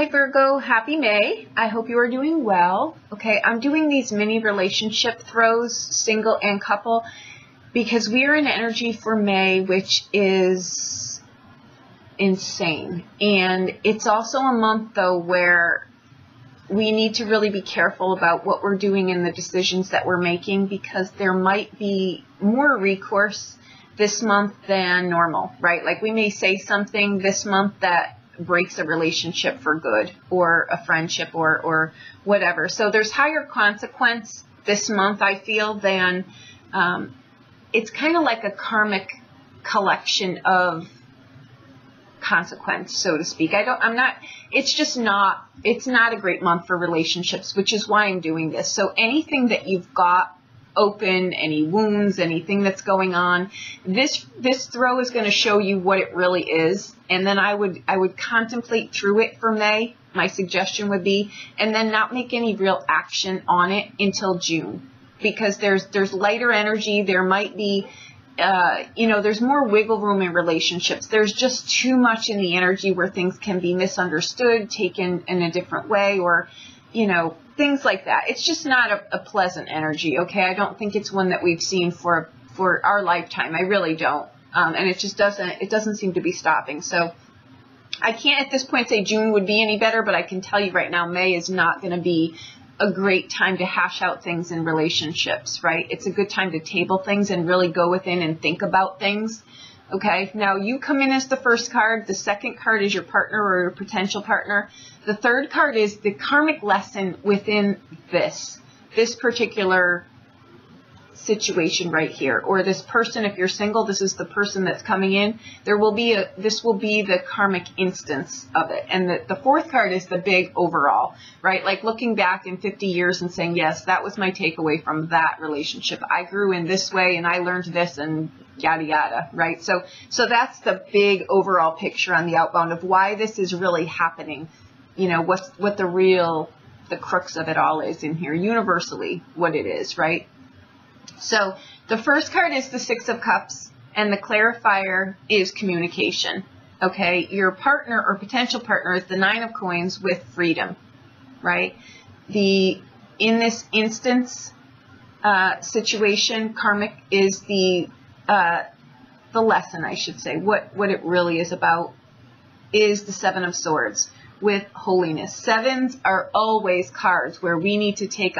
Hi Virgo, happy May. I hope you are doing well. Okay, I'm doing these mini relationship throws, single and couple, because we are in energy for May, which is insane. And it's also a month though where we need to really be careful about what we're doing and the decisions that we're making, because there might be more recourse this month than normal, right? Like we may say something this month that breaks a relationship for good, or a friendship, or whatever. So there's higher consequence this month, I feel, than it's kind of like a karmic collection of consequence, so to speak. It's not a great month for relationships, which is why I'm doing this. So anything that you've got open, any wounds, anything that's going on, this throw is going to show you what it really is. And then I would contemplate through it for May, my suggestion would be, and then not make any real action on it until June, because there's lighter energy. There might be there's more wiggle room in relationships. There's just too much in the energy where things can be misunderstood, taken in a different way, or things like that. It's just not a pleasant energy, okay? I don't think it's one that we've seen for our lifetime. I really don't. And it just doesn't seem to be stopping. So I can't at this point say June would be any better, but I can tell you right now, May is not going to be a great time to hash out things in relationships, right? It's a good time to table things and really go within and think about things. Okay, now you come in as the first card. The second card is your partner or your potential partner. The third card is the karmic lesson within this particular situation right here, or this person. If you're single, this is the person that's coming in. This will be the karmic instance of it. And the fourth card is the big overall, right? Like looking back in 50 years and saying, yes, that was my takeaway from that relationship. I grew in this way and I learned this, and yada yada, right? So that's the big overall picture on the outbound of why this is really happening. What the crux of it all is in here, universally what it is, right? So the first card is the Six of Cups, and the clarifier is communication. Okay, your partner or potential partner is the Nine of Coins with freedom, right? In this instance situation, karmic is the lesson, I should say. What it really is about is the Seven of Swords with holiness. Sevens are always cards where we need to take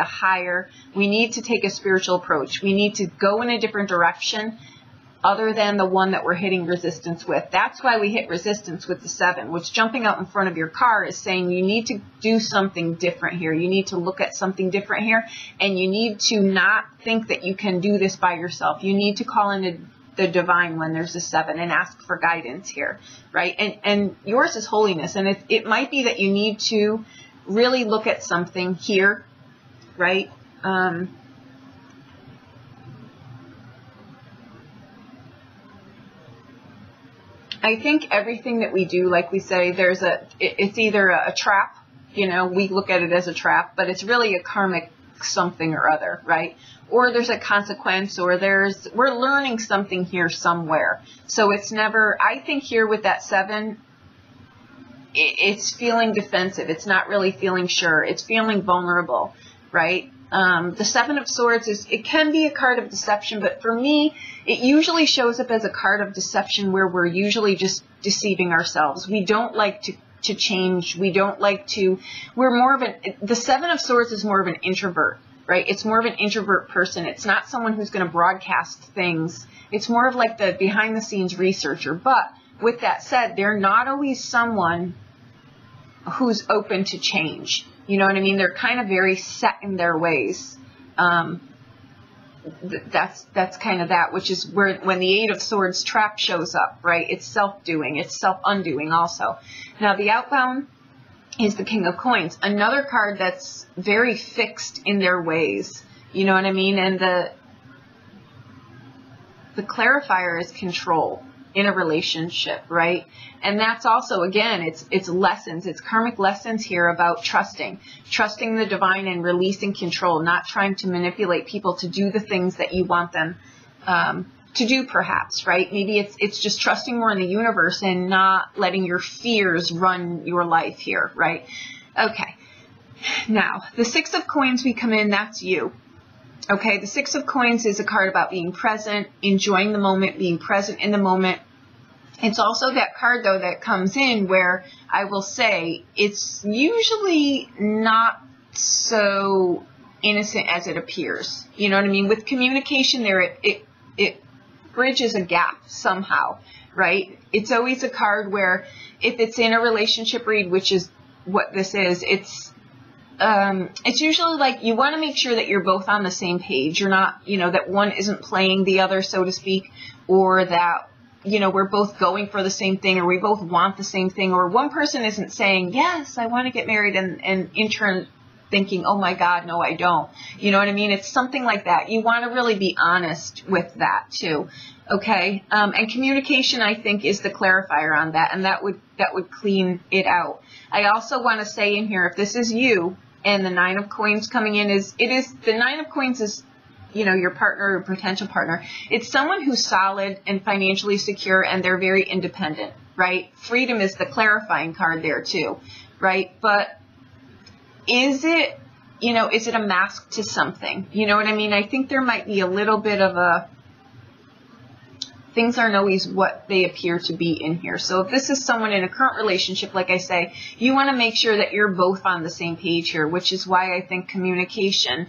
we need to take a spiritual approach. We need to go in a different direction other than the one that we're hitting resistance with. That's why we hit resistance with the seven, which jumping out in front of your car is saying you need to do something different here. You need to look at something different here, and you need to not think that you can do this by yourself. You need to call in the divine when there's a seven and ask for guidance here, right? And yours is holiness, and it might be that you need to really look at something here, right? I think everything that we do, like we say, it's either a trap, we look at it as a trap, but it's really a karmic something or other, right? Or there's a consequence, or we're learning something here somewhere. So it's never, I think here with that seven, it's feeling defensive. It's not really feeling sure. It's feeling vulnerable, right? The Seven of Swords it can be a card of deception, but for me, it usually shows up as a card of deception where we're usually just deceiving ourselves. We don't like to change. We don't like to, the Seven of Swords is more of an introvert, right? It's more of an introvert person. It's not someone who's going to broadcast things. It's more of like the behind the scenes researcher. But with that said, they're not always someone who's open to change. You know what I mean? They're kind of very set in their ways. That's kind of that, which is when the Eight of Swords trap shows up, right? It's self-doing. It's self-undoing also. Now the outbound is the King of Coins, another card that's very fixed in their ways. You know what I mean? And the clarifier is control in a relationship, right? And that's also, again, it's lessons. It's karmic lessons here about trusting the divine and releasing control, not trying to manipulate people to do the things that you want them to do, perhaps, right? Maybe it's just trusting more in the universe and not letting your fears run your life here, right? Okay. Now, the Six of Coins, we come in, that's you. Okay, the Six of Coins is a card about being present, enjoying the moment, being present in the moment. It's also that card, though, that comes in where I will say it's usually not so innocent as it appears. You know what I mean? With communication there, it bridges a gap somehow, right? It's always a card where if it's in a relationship read, which is what this is, it's usually like you want to make sure that you're both on the same page. You're not, you know, that one isn't playing the other, so to speak, or that, you know, we're both going for the same thing, or we both want the same thing, or one person isn't saying, yes, I want to get married, and in turn thinking, oh my God, no, I don't. You know what I mean? It's something like that. You want to really be honest with that too. Okay. And communication, I think, is the clarifier on that, and that would clean it out. I also want to say in here, if this is you, and the Nine of Coins coming in the Nine of Coins is, you know, your partner or potential partner. It's someone who's solid and financially secure, and they're very independent, right? Freedom is the clarifying card there too, right? But is it, you know, is it a mask to something? You know what I mean? I think there might be a little bit of a, things aren't always what they appear to be in here. So if this is someone in a current relationship, like I say, you want to make sure that you're both on the same page here, which is why I think communication,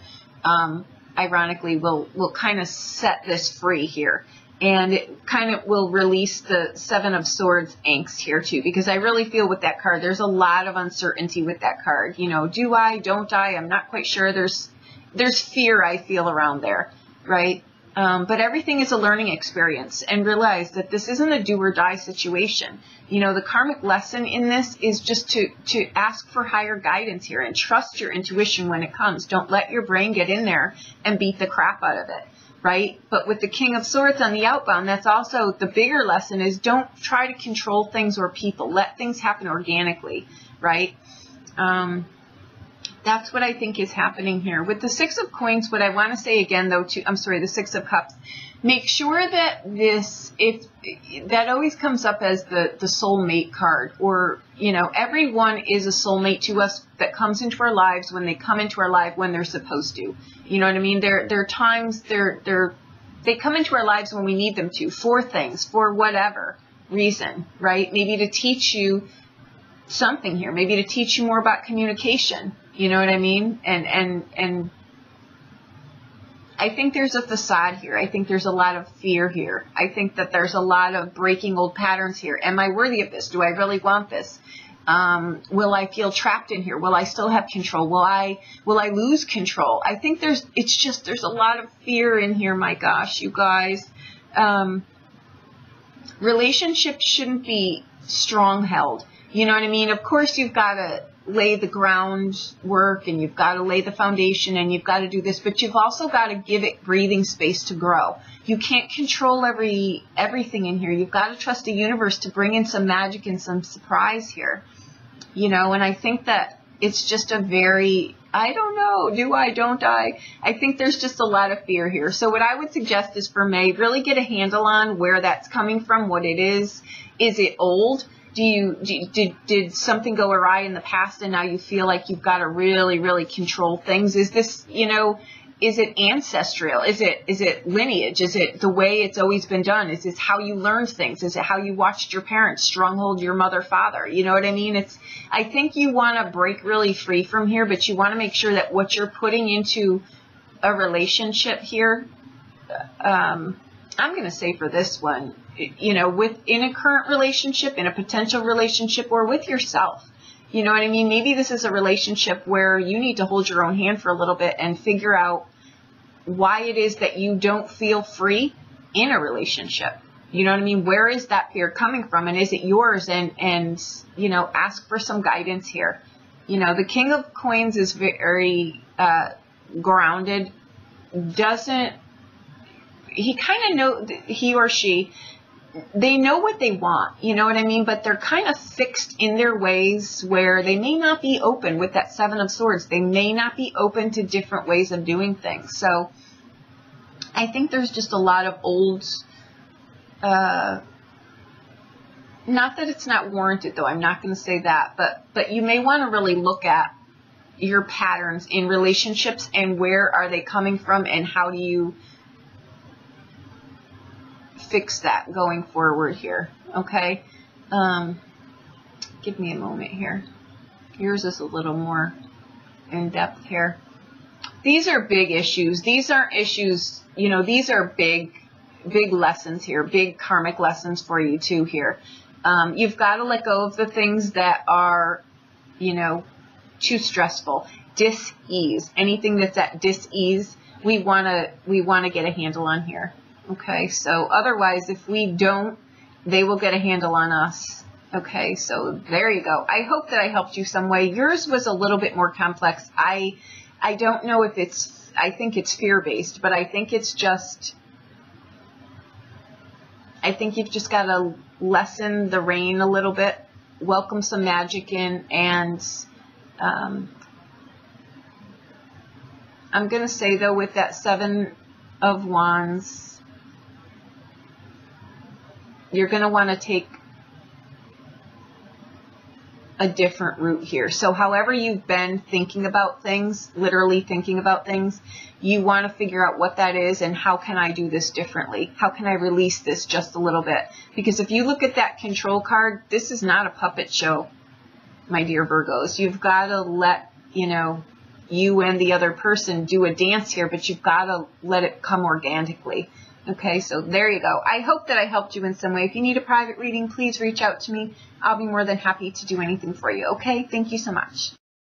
ironically, will kind of set this free here. And it kind of will release the Seven of Swords angst here too, because I really feel with that card, there's a lot of uncertainty with that card. You know, do I, don't I? I'm not quite sure. There's fear I feel around there, right? But everything is a learning experience, and realize that this isn't a do or die situation. You know, the karmic lesson in this is just to ask for higher guidance here and trust your intuition when it comes. Don't let your brain get in there and beat the crap out of it, right? But with the King of Swords on the outbound, that's also the bigger lesson is don't try to control things or people. Let things happen organically, right? That's what I think is happening here. With the Six of Coins, what I want to say again, though, the Six of Cups, make sure that that always comes up as the soulmate card, or, you know, everyone is a soulmate to us that comes into our lives when they come into our life when they're supposed to. You know what I mean? There are times they come into our lives when we need them to, for things, for whatever reason, right? Maybe to teach you something here, maybe to teach you more about communication. You know what I mean? And I think there's a facade here. I think there's a lot of fear here. I think that there's a lot of breaking old patterns here. Am I worthy of this? Do I really want this? Will I feel trapped in here? Will I still have control? Will I lose control? I think there's a lot of fear in here. My gosh, you guys. Relationships shouldn't be strong held. You know what I mean? Of course, you've got to lay the groundwork, and you've got to lay the foundation, and you've got to do this, but you've also got to give it breathing space to grow. You can't control everything in here. You've got to trust the universe to bring in some magic and some surprise here. You know, and I think that it's just a very, I don't know, do I, don't I? I think there's just a lot of fear here. So what I would suggest is for May, really get a handle on where that's coming from, what it is. Is it old? Did something go awry in the past and now you feel like you've got to really, really control things? Is this, you know, is it ancestral? Is it lineage? Is it the way it's always been done? Is this how you learned things? Is it how you watched your parents stronghold your mother, father? You know what I mean? I think you want to break really free from here, but you want to make sure that what you're putting into a relationship here, I'm going to say for this one, you know, in a current relationship, in a potential relationship, or with yourself. You know what I mean? Maybe this is a relationship where you need to hold your own hand for a little bit and figure out why it is that you don't feel free in a relationship. You know what I mean? Where is that fear coming from? And is it yours? And you know, ask for some guidance here. You know, the King of Coins is very grounded. He or she, they know what they want, you know what I mean? But they're kind of fixed in their ways where they may not be open with that Seven of Swords. They may not be open to different ways of doing things. So I think there's just a lot of old not that it's not warranted, though. I'm not going to say that, but you may want to really look at your patterns in relationships and where are they coming from and how do you fix that going forward here. Okay. Give me a moment here. Yours is a little more in depth here. These are big issues. These aren't issues, you know, these are big lessons here, big karmic lessons for you too here. You've got to let go of the things that are, you know, too stressful. Dis-ease. Anything that's at dis-ease, we want to get a handle on here. Okay, so otherwise, if we don't, they will get a handle on us. Okay, so there you go. I hope that I helped you some way. Yours was a little bit more complex. I don't know if it's, I think it's fear-based, but I think it's just, I think you've just got to lessen the rain a little bit, welcome some magic in, and I'm going to say, though, with that 7 of Wands, you're going to want to take a different route here. So however you've been thinking about things, literally thinking about things, you want to figure out what that is and how can I do this differently? How can I release this just a little bit? Because if you look at that Control card, this is not a puppet show, my dear Virgos. You've got to let, you know, you and the other person do a dance here, but you've got to let it come organically. Okay, so there you go. I hope that I helped you in some way. If you need a private reading, please reach out to me. I'll be more than happy to do anything for you. Okay, thank you so much.